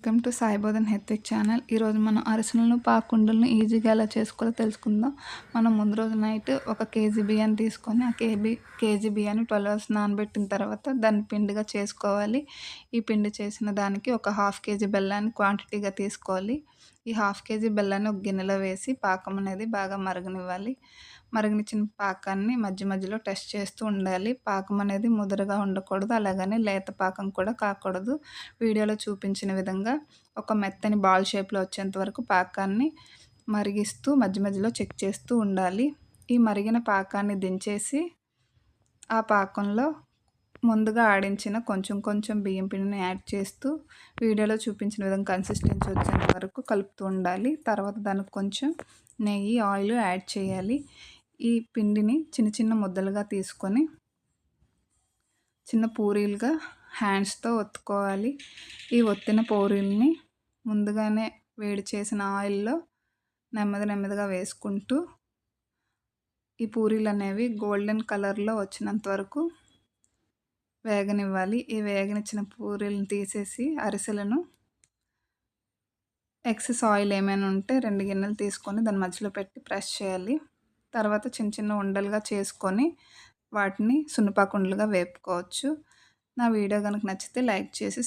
Welcome to Saibodhan Hethvik channel. ఈరోజు మనం అరిసెలను పాకుండలను ఈజీగా ఎలా చేసుకోవాలో తెలుసుకుందాం. మనం ముందు రోజు నైట్ ఒక కేజీ బియ్యాన్ని తీసుకొని ఆ కేజీ బియ్యాన్ని 12 అవర్స్ నానబెట్టిన తర్వాత దాన్ని పిండిగా చేసుకోవాలి. ఈ పిండి చేసిన దానికి ఒక హాఫ్ కేజీ బెల్లాన్ని క్వాంటిటీగా తీసుకోవాలి. ఈ హాఫ్ కేజీ బెల్లాన్ని ఒక గిన్నెలో వేసి పాకం అనేది బాగా మరగనివ్వాలి. మరగనిచ్చిన పాకాన్ని మధ్య మధ్యలో టెస్ట్ చేస్తూ ఉండాలి. పాకం అనేది ముదరగా ఉండకూడదు, అలాగని లేత పాకం కూడా కాకూడదు. వీడియోలో చూపించిన విధంగా ఒక మెత్తని బాల్ షేప్లో వచ్చేంత వరకు పాకాన్ని మరిగిస్తూ మధ్య మధ్యలో చెక్ చేస్తూ ఉండాలి. ఈ మరిగిన పాకాన్ని దించేసి ఆ పాకంలో ముందుగా ఆడించిన కొంచెం కొంచెం బియ్యం పిండిని యాడ్ చేస్తూ వీడియోలో చూపించిన విధంగా కన్సిస్టెన్సీ వచ్చేంత వరకు కలుపుతూ ఉండాలి. తర్వాత దానికి కొంచెం నెయ్యి, ఆయిల్ యాడ్ చేయాలి. ఈ పిండిని చిన్న చిన్న ముద్దలుగా తీసుకొని చిన్న పూరీలుగా హ్యాండ్స్తో ఒత్తుకోవాలి. ఈ ఒత్తిన పూరీల్ని ముందుగానే వేడి చేసిన ఆయిల్లో నెమ్మదిగా వేసుకుంటూ ఈ పూరీలు అనేవి గోల్డెన్ కలర్లో వచ్చినంత వరకు వేగనివ్వాలి. ఈ వేగనిచ్చిన పూరీలను తీసేసి అరిసెలను ఎక్సెస్ ఆయిల్ ఏమైనా ఉంటే 2 గిన్నెలు తీసుకొని దాని మధ్యలో పెట్టి ప్రెస్ చేయాలి. తర్వాత చిన్న చిన్న ఉండలుగా చేసుకొని వాటిని సున్నపాకుండలుగా వేపుకోవచ్చు. నా వీడియో కనుక నచ్చితే లైక్ చేసి